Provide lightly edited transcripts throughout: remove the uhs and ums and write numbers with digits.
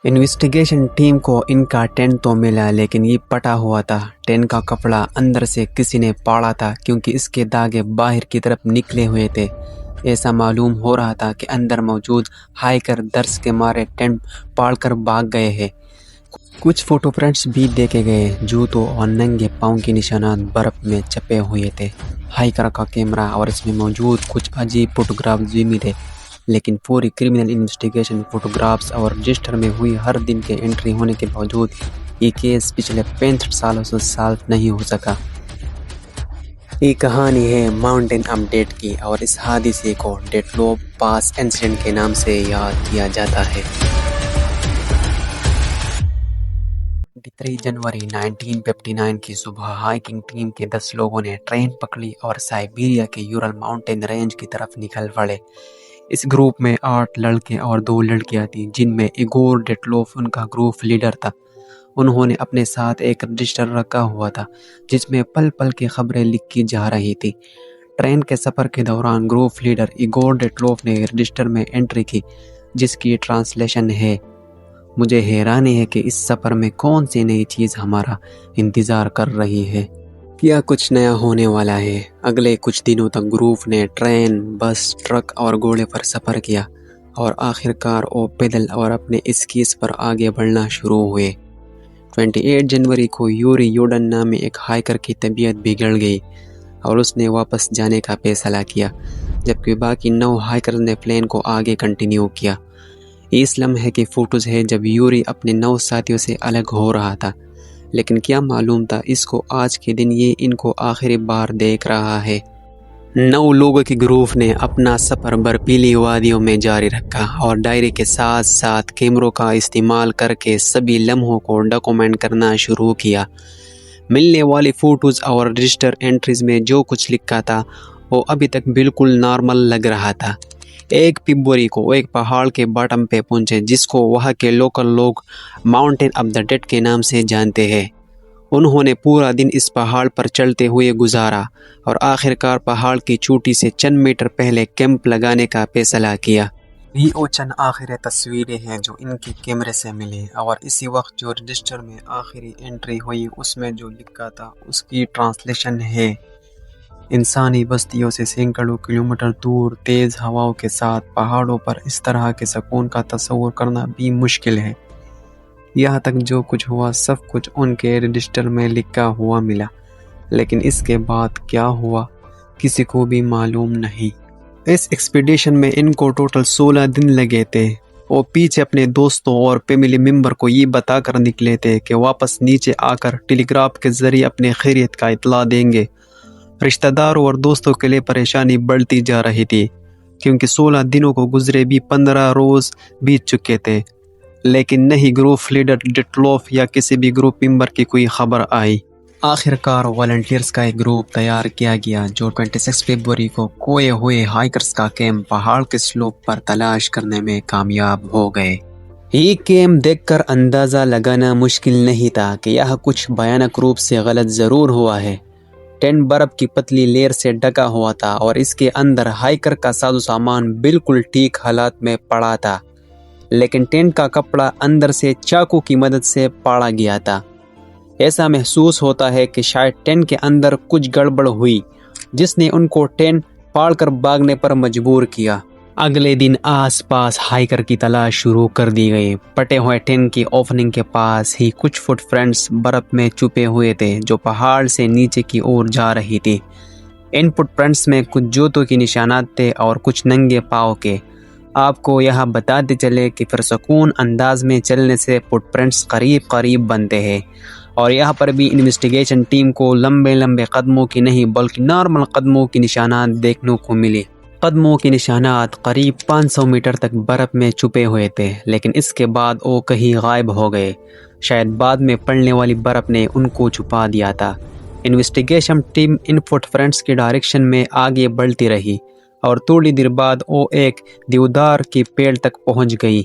Investigation team کو ان کا tent تو ملا، لیکن یہ پٹا ہوا تھا۔ ٹینٹ کا کپڑا اندر سے کسی نے پاڑا تھا کیونکہ اس کے داغے باہر کی طرف نکلے ہوئے تھے۔ ایسا معلوم ہو رہا تھا کہ اندر موجود ہائیکر درس کے مارے ٹینٹ پاڑ کر بھاگ گئے ہیں۔ کچھ فوٹو پرنٹس بھی دیکھے گئے، جوتوں اور ننگے پاؤں کے نشانات برف میں چھپے ہوئے تھے۔ ہائیکر کا کیمرہ اور اس میں موجود کچھ عجیب فوٹوگرافز بھی ملے، لیکن پوری کرمنل انویسٹیگیشن فوٹوگرافز اور رجسٹر میں ہوئی ہر دن کے انٹری ہونے کے باوجود یہ کیس پچھلے 65 سالوں سے سالو نہیں ہو سکا۔ یہ کہانی ہے ماؤنٹین اپ ڈیٹ کی، اور اس حادثے کو ڈیٹلوپ پاس انسیڈنٹ کے نام سے یاد کیا جاتا ہے۔ 23 جنوری 1959 کی صبح ہائیکنگ ٹیم کے 10 لوگوں نے ٹرین پکڑی اور سائبیریا کے یورل ماؤنٹین رینج کی طرف نکل پڑے۔ اس گروپ میں 8 لڑکے اور 2 لڑکیاں تھیں، جن میں ایگور ڈیٹلوف ان کا گروپ لیڈر تھا۔ انہوں نے اپنے ساتھ ایک رجسٹر رکھا ہوا تھا جس میں پل پل کی خبریں لکھی جا رہی تھی۔ ٹرین کے سفر کے دوران گروپ لیڈر ایگور ڈیٹلوف نے رجسٹر میں انٹری کی، جس کی ٹرانسلیشن ہے: مجھے حیرانی ہے کہ اس سفر میں کون سی نئی چیز ہمارا انتظار کر رہی ہے۔ کیا کچھ نیا ہونے والا ہے؟ اگلے کچھ دنوں تک گروپ نے ٹرین، بس، ٹرک اور گھوڑے پر سفر کیا، اور آخر کار وہ پیدل اور اپنے اسکیز پر آگے بڑھنا شروع ہوئے۔ 28 جنوری کو یوری یوڈن نامی ایک ہائیکر کی طبیعت بگڑ گئی اور اس نے واپس جانے کا فیصلہ کیا، جبکہ باقی 9 ہائیکرز نے پلان کو آگے کنٹینیو کیا۔ یہ اس لمحے کی فوٹوز ہے جب یوری اپنے 9 ساتھیوں سے الگ ہو رہا تھا، لیکن کیا معلوم تھا اس کو آج کے دن یہ ان کو آخری بار دیکھ رہا ہے۔ 9 لوگوں کے گروپ نے اپنا سفر برفیلی وادیوں میں جاری رکھا اور ڈائری کے ساتھ ساتھ کیمروں کا استعمال کر کے سبھی لمحوں کو ڈاکومنٹ کرنا شروع کیا۔ ملنے والی فوٹوز اور رجسٹر انٹریز میں جو کچھ لکھا تھا وہ ابھی تک بالکل نارمل لگ رہا تھا۔ 1 فروری کو وہ ایک پہاڑ کے باٹم پہ پہنچے جس کو وہاں کے لوکل لوگ ماؤنٹین اپ دی ڈیڈ کے نام سے جانتے ہیں۔ انہوں نے پورا دن اس پہاڑ پر چلتے ہوئے گزارا اور آخر کار پہاڑ کی چوٹی سے چند میٹر پہلے کیمپ لگانے کا فیصلہ کیا۔ یہ وہ چند آخری تصویریں ہیں جو ان کے کیمرے سے ملی، اور اسی وقت جو رجسٹر میں آخری انٹری ہوئی اس میں جو لکھا تھا اس کی ٹرانسلیشن ہے: انسانی بستیوں سے سینکڑوں کلومیٹر دور تیز ہواؤں کے ساتھ پہاڑوں پر اس طرح کے سکون کا تصور کرنا بھی مشکل ہے۔ یہاں تک جو کچھ ہوا سب کچھ ان کے رجسٹر میں لکھا ہوا ملا، لیکن اس کے بعد کیا ہوا کسی کو بھی معلوم نہیں۔ اس ایکسپیڈیشن میں ان کو ٹوٹل 16 دن لگے تھے۔ وہ پیچھے اپنے دوستوں اور فیملی ممبر کو یہ بتا کر نکلے تھے کہ واپس نیچے آ کر ٹیلی گراف کے ذریعے اپنے خیریت کا اطلاع دیں گے۔ رشتہ داروں اور دوستوں کے لیے پریشانی بڑھتی جا رہی تھی، کیونکہ 16 دنوں کو گزرے بھی 15 روز بیت چکے تھے، لیکن نہیں گروپ لیڈر ڈیٹلوف یا کسی بھی گروپ ممبر کی کوئی خبر آئی۔ آخر کار والنٹیئرز کا ایک گروپ تیار کیا گیا جو 26 فروری کو کھوئے ہوئے ہائیکرز کا کیمپ پہاڑ کے سلوپ پر تلاش کرنے میں کامیاب ہو گئے۔ یہ کیمپ دیکھ کر اندازہ لگانا مشکل نہیں تھا کہ یہ کچھ بھیانک روپ سے غلط ضرور ہوا ہے۔ ٹینٹ برف کی پتلی لیئر سے ڈھکا ہوا تھا اور اس کے اندر ہائیکر کا ساز و سامان بالکل ٹھیک حالات میں پڑا تھا، لیکن ٹینٹ کا کپڑا اندر سے چاقو کی مدد سے پاڑا گیا تھا۔ ایسا محسوس ہوتا ہے کہ شاید ٹینٹ کے اندر کچھ گڑبڑ ہوئی جس نے ان کو ٹینٹ پاڑ کر بھاگنے پر مجبور کیا۔ اگلے دن آس پاس ہائیکر کی تلاش شروع کر دی گئی۔ پٹے ہوئے ٹینٹ کی اوپننگ کے پاس ہی کچھ فٹ پرنٹس برف میں چھپے ہوئے تھے جو پہاڑ سے نیچے کی اور جا رہی تھی۔ ان فٹ پرنٹس میں کچھ جوتوں کے نشانات تھے اور کچھ ننگے پاؤں کے۔ آپ کو یہاں بتاتے چلے کہ پرسکون انداز میں چلنے سے فٹ پرنٹس قریب قریب بنتے ہیں، اور یہاں پر بھی انویسٹیگیشن ٹیم کو لمبے لمبے قدموں کی نہیں بلکہ نارمل قدموں کی نشانات دیکھنے کو ملی۔ قدموں کے نشانات قریب 500 میٹر تک برف میں چھپے ہوئے تھے، لیکن اس کے بعد وہ کہیں غائب ہو گئے۔ شاید بعد میں پڑنے والی برف نے ان کو چھپا دیا تھا۔ انویسٹیگیشن ٹیم ان فٹ پرنٹس کی ڈائریکشن میں آگے بڑھتی رہی اور تھوڑی دیر بعد وہ ایک دیودار کی پیڑ تک پہنچ گئی۔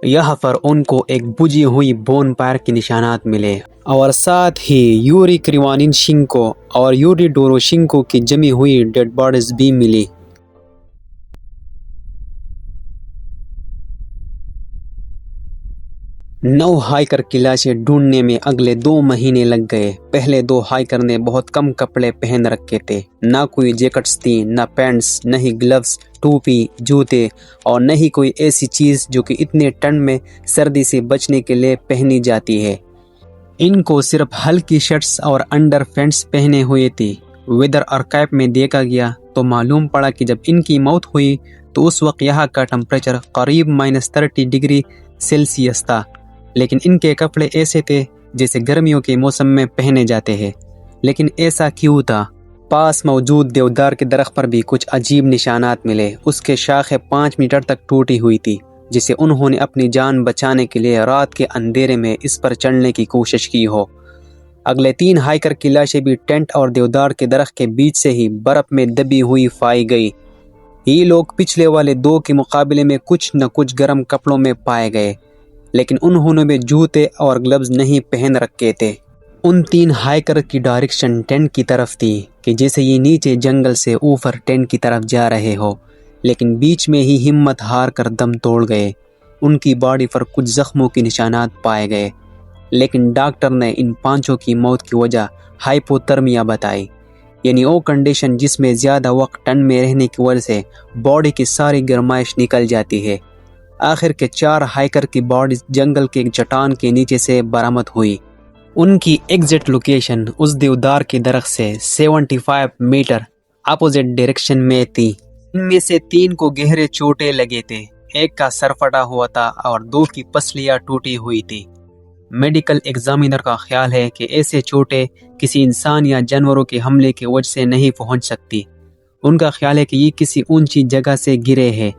یہاں پر ان کو ایک بجھی ہوئی بون پائر کے نشانات ملے، اور ساتھ ہی یوری کریوانشینکو اور یوری ڈوروشینکو کی جمی ہوئی ڈیڈ باڈیز بھی ملی۔ 9 ہائیکر کی لاشیں ڈھونڈنے میں اگلے 2 مہینے لگ گئے۔ پہلے 2 ہائیکر نے بہت کم کپڑے پہن رکھے تھے، نہ کوئی جیکٹس تھی، نہ پینٹس، نہ ہی گلوز، ٹوپی، جوتے، اور نہ ہی کوئی ایسی چیز جو کہ اتنے ٹھنڈ میں سردی سے بچنے کے لیے پہنی جاتی ہے۔ ان کو صرف ہلکی شرٹس اور انڈر پینٹس پہنے ہوئے تھی۔ ویدر آرکائیو میں دیکھا گیا تو معلوم پڑا کہ جب ان کی موت ہوئی تو اس وقت یہاں کا ٹمپریچر قریب -30 ڈگری سیلسیس تھا، لیکن ان کے کپڑے ایسے تھے جیسے گرمیوں کے موسم میں پہنے جاتے ہیں۔ لیکن ایسا کیوں تھا؟ پاس موجود دیودار کے درخت پر بھی کچھ عجیب نشانات ملے۔ اس کے شاخیں 5 میٹر تک ٹوٹی ہوئی تھی، جسے انہوں نے اپنی جان بچانے کے لیے رات کے اندھیرے میں اس پر چڑھنے کی کوشش کی ہو۔ اگلے 3 ہائیکر کی لاشیں بھی ٹینٹ اور دیودار کے درخت کے بیچ سے ہی برف میں دبی ہوئی پائی گئی۔ یہ لوگ پچھلے والے 2 کے مقابلے میں کچھ نہ کچھ گرم کپڑوں میں پائے گئے، لیکن انہوں نے بھی جوتے اور گلوز نہیں پہن رکھے تھے۔ ان 3 ہائیکر کی ڈائریکشن ٹینٹ کی طرف تھی کہ جیسے یہ نیچے جنگل سے اوپر ٹینٹ کی طرف جا رہے ہو، لیکن بیچ میں ہی ہمت ہار کر دم توڑ گئے۔ ان کی باڈی پر کچھ زخموں کے نشانات پائے گئے، لیکن ڈاکٹر نے ان 5 کی موت کی وجہ ہائپوترمیا بتائی، یعنی وہ کنڈیشن جس میں زیادہ وقت ٹھنڈ میں رہنے کی وجہ سے باڈی کی ساری گرمائش نکل جاتی ہے۔ آخر کے 4 ہائیکر کی باڈی جنگل کے چٹان کے نیچے سے برآمد ہوئی۔ ان کی ایگزیکٹ لوکیشن اس دیودار کے درخت سے 75 میٹر اپوزٹ ڈائریکشن میں تھی۔ ان میں سے 3 کو گہرے چوٹیں لگے تھے، ایک کا سر پھٹا ہوا تھا اور 2 کی پسلیاں ٹوٹی ہوئی تھی۔ میڈیکل ایگزامینر کا خیال ہے کہ ایسے چوٹیں کسی انسان یا جانوروں کے حملے کی وجہ سے نہیں پہنچ سکتی۔ ان کا خیال ہے کہ یہ کسی اونچی جگہ سے گرے ہیں۔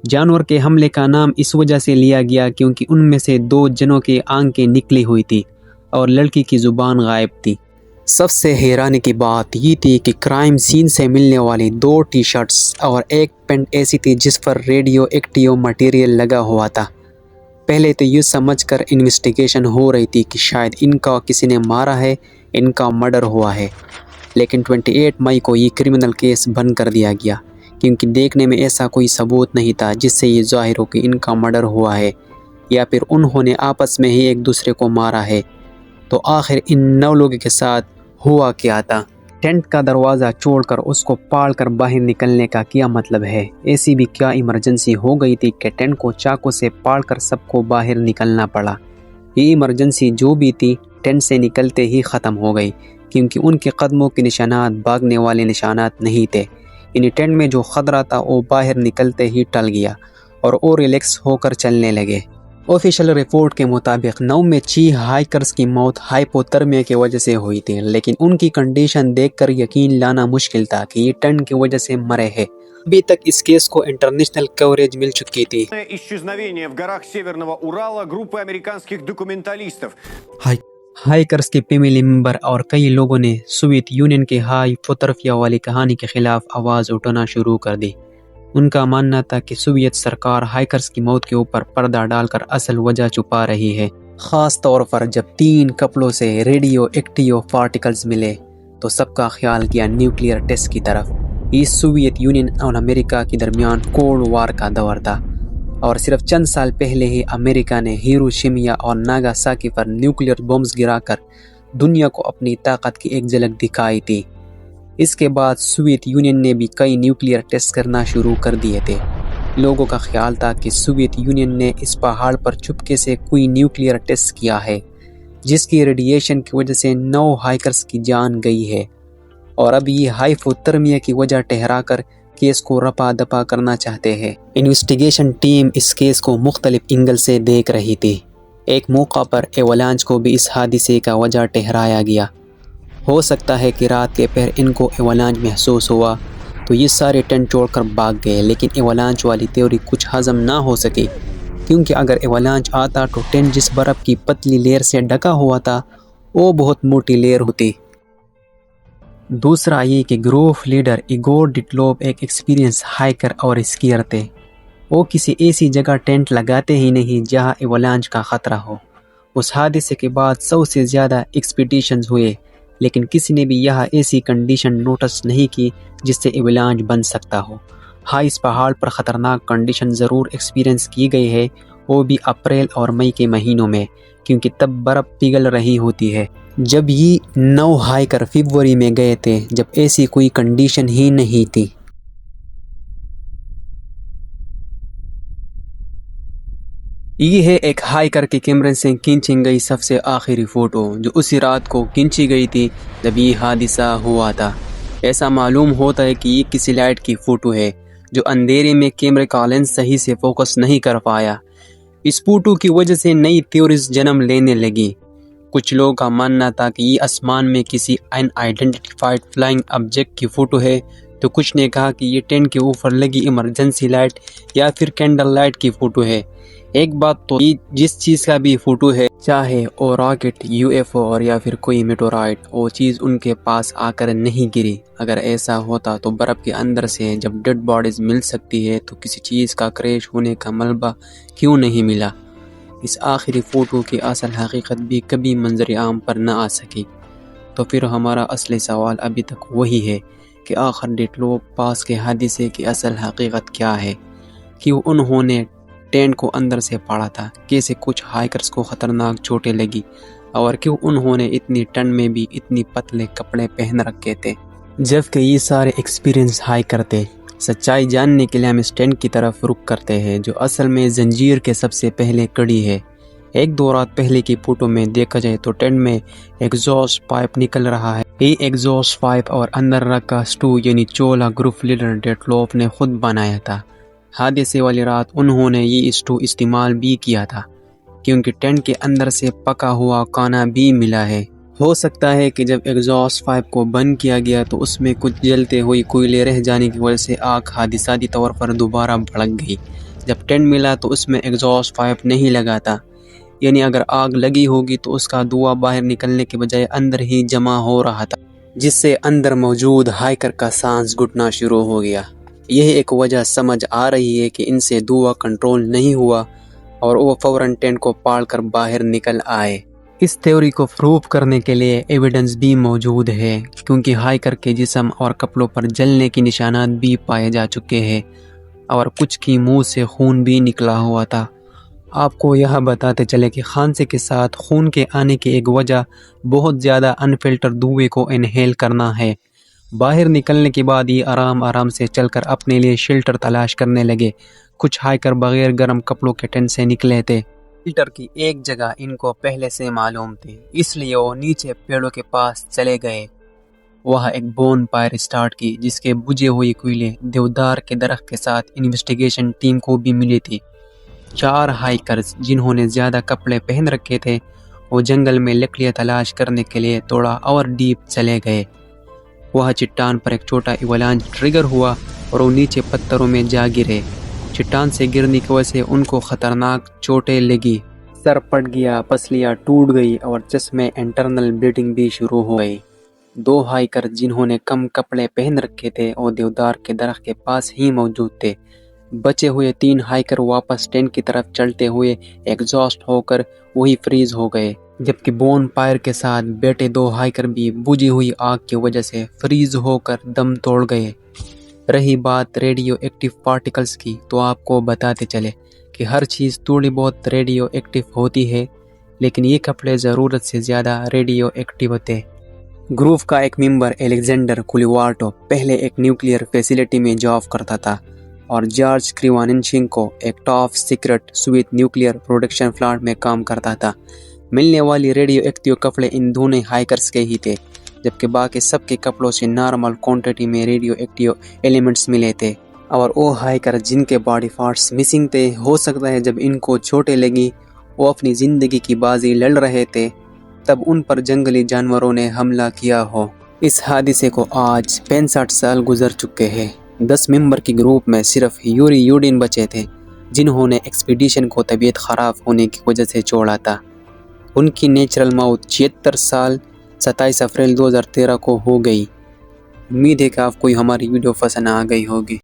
جانور کے حملے کا نام اس وجہ سے لیا گیا کیونکہ ان میں سے 2 جنوں کی آنکھیں نکلی ہوئی تھی اور لڑکی کی زبان غائب تھی۔ سب سے حیرانی کی بات یہ تھی کہ کرائم سین سے ملنے والی 2 ٹی شرٹس اور ایک پینٹ ایسی تھی جس پر ریڈیو ایکٹیو مٹیریل لگا ہوا تھا۔ پہلے تو یہ سمجھ کر انویسٹیگیشن ہو رہی تھی کہ شاید ان کا کسی نے مارا ہے، ان کا مرڈر ہوا ہے، لیکن 28 مئی کو یہ کرمنل کیس بند کر دیا گیا کیونکہ دیکھنے میں ایسا کوئی ثبوت نہیں تھا جس سے یہ ظاہر ہو کہ ان کا مرڈر ہوا ہے یا پھر انہوں نے آپس میں ہی ایک دوسرے کو مارا ہے۔ تو آخر ان 9 لوگوں کے ساتھ ہوا کیا تھا؟ ٹینٹ کا دروازہ چھوڑ کر اس کو پاڑ کر باہر نکلنے کا کیا مطلب ہے؟ ایسی بھی کیا ایمرجنسی ہو گئی تھی کہ ٹینٹ کو چاقو سے پاڑ کر سب کو باہر نکلنا پڑا؟ یہ ایمرجنسی جو بھی تھی ٹینٹ سے نکلتے ہی ختم ہو گئی کیونکہ ان کے قدموں کے نشانات بھاگنے والے نشانات نہیں تھے۔ ان ٹینٹ میں جو خطرہ تھا وہ باہر نکلتے ہی ٹل گیا اور وہ ریلیکس ہو کر چلنے لگے۔ آفیشیل رپورٹ کے مطابق 9 میں 6 ہائیکرز کی موت ہائپوترمیا کی وجہ سے ہوئی تھی، لیکن ان کی کنڈیشن دیکھ کر یقین لانا مشکل تھا کہ یہ ٹھنڈ کی وجہ سے مرے ہیں۔ ابھی تک اس کیس کو انٹرنیشنل کوریج مل چکی تھی۔ ہائیکرز کے فیملی ممبر اور کئی لوگوں نے سوویت یونین کے ہائپوترمیا والی کہانی کے خلاف آواز اٹھانا شروع کر دی۔ ان کا ماننا تھا کہ سوویت سرکار ہائیکرز کی موت کے اوپر پردہ ڈال کر اصل وجہ چھپا رہی ہے، خاص طور پر جب 3 کپڑوں سے ریڈیو ایکٹیو پارٹیکلز ملے تو سب کا خیال گیا نیوکلیئر ٹیسٹ کی طرف۔ یہ سوویت یونین اور امریکہ کے درمیان کولڈ وار کا دور تھا اور صرف چند سال پہلے ہی امریکہ نے ہیروشیما اور ناگاساکی پر نیوکلیئر بمز گرا کر دنیا کو اپنی طاقت کی ایک جھلک دکھائی تھی۔ اس کے بعد سوویت یونین نے بھی کئی نیوکلیئر ٹیسٹ کرنا شروع کر دیے تھے۔ لوگوں کا خیال تھا کہ سوویت یونین نے اس پہاڑ پر چپکے سے کوئی نیوکلیئر ٹیسٹ کیا ہے جس کی ریڈیشن کی وجہ سے 9 ہائیکرز کی جان گئی ہے، اور اب یہ ہائپوترمیا کی وجہ ٹھہرا کر کیس کو رپا دپا کرنا چاہتے ہیں۔ انویسٹیگیشن ٹیم اس کیس کو مختلف اینگل سے دیکھ رہی تھی۔ ایک موقع پر ایولانچ کو بھی اس حادثے کا وجہ ٹھہرایا گیا۔ ہو سکتا ہے کہ رات کے پہر ان کو ایولانچ محسوس ہوا تو یہ سارے ٹینٹ چھوڑ کر بھاگ گئے، لیکن ایولانچ والی تھیوری کچھ ہضم نہ ہو سکی کیونکہ اگر ایولانچ آتا تو ٹینٹ جس برف کی پتلی لیئر سے ڈھکا ہوا تھا وہ بہت موٹی لیئر ہوتی۔ دوسرا یہ کہ گروپ لیڈر ایگور ڈیٹلوف ایک ایکسپیرینس ہائیکر اور اسکیئر تھے۔ وہ کسی ایسی جگہ ٹینٹ لگاتے ہی نہیں جہاں ایولانچ کا خطرہ ہو۔ اس حادثے کے بعد 100 سے زیادہ ایکسپیڈیشنز ہوئے، لیکن کسی نے بھی یہاں ایسی کنڈیشن نوٹس نہیں کی جس سے ایولانچ بن سکتا ہو۔ ہاں، اس پہاڑ پر خطرناک کنڈیشن ضرور ایکسپیرینس کی گئی ہے وہ بھی اپریل اور مئی کے مہینوں میں، کیونکہ تب برف پگھل رہی ہوتی ہے۔ جب یہ 9 ہائیکر فروری میں گئے تھے جب ایسی کوئی کنڈیشن ہی نہیں تھی۔ یہ ہے ایک ہائیکر کے کیمرے سے کھینچی گئی سب سے آخری فوٹو، جو اسی رات کو کھینچی گئی تھی جب یہ حادثہ ہوا تھا۔ ایسا معلوم ہوتا ہے کہ یہ کسی لائٹ کی فوٹو ہے جو اندھیرے میں کیمرے کا لینس صحیح سے فوکس نہیں کر پایا۔ اس فوٹو کی وجہ سے نئی تھیوریز جنم لینے لگی۔ کچھ لوگوں کا ماننا تھا کہ یہ آسمان میں کسی ان آئیڈینٹیفائڈ فلائنگ آبجیکٹ کی فوٹو ہے، تو کچھ نے کہا کہ یہ ٹینٹ کے اوپر لگی ایمرجنسی لائٹ یا پھر کینڈل لائٹ کی فوٹو ہے۔ ایک بات تو یہ جس چیز کا بھی فوٹو ہے، چاہے وہ راکٹ، یو ایف او اور یا پھر کوئی میٹورائٹ، وہ چیز ان کے پاس آ کر نہیں گری۔ اگر ایسا ہوتا تو برف کے اندر سے جب ڈیڈ باڈیز مل سکتی ہے تو کسی چیز کا کریش ہونے کا ملبہ کیوں نہیں ملا؟ اس آخری فوٹو کی اصل حقیقت بھی کبھی منظر عام پر نہ آ سکی۔ تو پھر ہمارا اصلی سوال ابھی تک وہی ہے کہ آخر ڈیٹلو پاس کے حادثے کی اصل حقیقت کیا ہے؟ کیوں انہوں نے ٹینٹ کو اندر سے پاڑا تھا؟ کیسے کچھ ہائیکرز کو خطرناک چوٹیں لگی؟ اور کیوں انہوں نے اتنی ٹھنڈ میں بھی اتنی پتلے کپڑے پہن رکھے تھے؟ جبکہ یہ سارے ایکسپیرینس ہائیکر تھے۔ سچائی جاننے کے لیے ہم اس ٹینٹ کی طرف رخ کرتے ہیں جو اصل میں زنجیر کے سب سے پہلے کڑی ہے۔ 1-2 رات پہلے کی فوٹو میں دیکھا جائے تو ٹینٹ میں ایگزاسٹ پائپ نکل رہا ہے۔ یہ ایگزاسٹ پائپ اور اندر رکھا سٹو یعنی چولا گروپ لیڈر ڈیٹلوف نے خود بنایا تھا۔ حادثے والی رات انہوں نے یہ سٹو استعمال بھی کیا تھا، کیونکہ ٹینٹ کے اندر سے پکا ہوا کھانا بھی ملا ہے۔ ہو سکتا ہے کہ جب ایگزاسٹ پائپ کو بند کیا گیا تو اس میں کچھ جلتے ہوئی کوئلے رہ جانے کی وجہ سے آگ حادثاتی طور پر دوبارہ بھڑک گئی۔ جب ٹینٹ ملا تو اس میں ایگزاسٹ پائپ نہیں لگا تھا، یعنی اگر آگ لگی ہوگی تو اس کا دھواں باہر نکلنے کے بجائے اندر ہی جمع ہو رہا تھا، جس سے اندر موجود ہائیکر کا سانس گھٹنا شروع ہو گیا۔ یہ ایک وجہ سمجھ آ رہی ہے کہ ان سے دھواں کنٹرول نہیں ہوا اور وہ فوراً ٹینٹ کو پاڑ کر باہر نکل آئے۔ اس تھیوری کو پروف کرنے کے لیے ایویڈنس بھی موجود ہے، کیونکہ ہائیکر کے جسم اور کپڑوں پر جلنے کی نشانات بھی پائے جا چکے ہیں اور کچھ کی منہ سے خون بھی نکلا ہوا تھا۔ آپ کو یہ بتاتے چلے کہ خانسے کے ساتھ خون کے آنے کی ایک وجہ بہت زیادہ انفلٹر دھوئے کو انہیل کرنا ہے۔ باہر نکلنے کے بعد یہ آرام سے چل کر اپنے لیے شیلٹر تلاش کرنے لگے۔ کچھ ہائیکر بغیر گرم کپڑوں کے ٹینٹ سے نکلے تھے۔ شیلٹر کی ایک جگہ ان کو پہلے سے معلوم تھی، اس لیے وہ نیچے پیڑوں کے پاس چلے گئے۔ وہاں ایک بون فائر سٹارٹ کی جس کے بجھے ہوئے کوئلے دیودار کے درخت کے ساتھ انویسٹیگیشن ٹیم کو بھی ملی تھی۔ 4 ہائیکرز جنہوں نے زیادہ کپڑے پہن رکھے تھے وہ جنگل میں لکڑیاں تلاش کرنے کے لیے تھوڑا اور ڈیپ چلے گئے۔ وہاں چٹان پر ایک چھوٹا ایولانچ ٹریگر ہوا اور وہ نیچے پتھروں میں جا گرے۔ چٹان سے گرنے کی وجہ سے ان کو خطرناک چوٹیں لگی، سر پھٹ گیا، پسلیاں ٹوٹ گئی اور چسٹ میں انٹرنل بلیڈنگ بھی شروع ہو گئی۔ 2 ہائیکر جنہوں نے کم کپڑے پہن رکھے تھے وہ دیودار کے درخت کے پاس ہی موجود تھے۔ بچے ہوئے 3 ہائیکر واپس ٹینٹ کی طرف چلتے ہوئے ایگزاسٹ ہو کر وہی فریز ہو گئے، جبکہ بون فائر کے ساتھ بیٹھے 2 ہائیکر بھی بجھی ہوئی آگ کی وجہ سے فریز ہو کر دم توڑ گئے۔ رہی بات ریڈیو ایکٹیو پارٹیکلز کی، تو آپ کو بتاتے چلے کہ ہر چیز تھوڑی بہت ریڈیو ایکٹیو ہوتی ہے، لیکن یہ کپڑے ضرورت سے زیادہ ریڈیو ایکٹیو تھے۔ گروپ کا ایک ممبر الیگزینڈر کولیوارٹو پہلے ایک نیوکلیئر فیسلٹی میں جاب کرتا تھا اور جارج کریواننچینکو ایک top secret Soviet nuclear production plant میں کام کرتا تھا۔ ملنے والی ریڈیو ایکٹیو کپڑے ان دونوں ہائیکرز کے ہی تھے، جبکہ باقی سب کے کپڑوں سے نارمل کوانٹٹی میں ریڈیو ایکٹیو ایلیمنٹس ملے تھے۔ اور وہ ہائیکر جن کے باڈی پارٹس مسنگ تھے، ہو سکتا ہے جب ان کو چوٹیں لگی وہ اپنی زندگی کی بازی لڑ رہے تھے، تب ان پر جنگلی جانوروں نے حملہ کیا ہو۔ اس حادثے کو آج 65 سال گزر چکے ہیں۔ 10 ممبر کی گروپ میں صرف یوری یوڈین بچے تھے، جنہوں نے ایکسپیڈیشن کو طبیعت خراب ہونے کی وجہ سے چھوڑا تھا۔ ان کی نیچرل موت 76 سال 27 اپریل 2013 کو ہو گئی۔ امید ہے کہ آپ کو ہماری ویڈیو پسند آ گئی ہوگی۔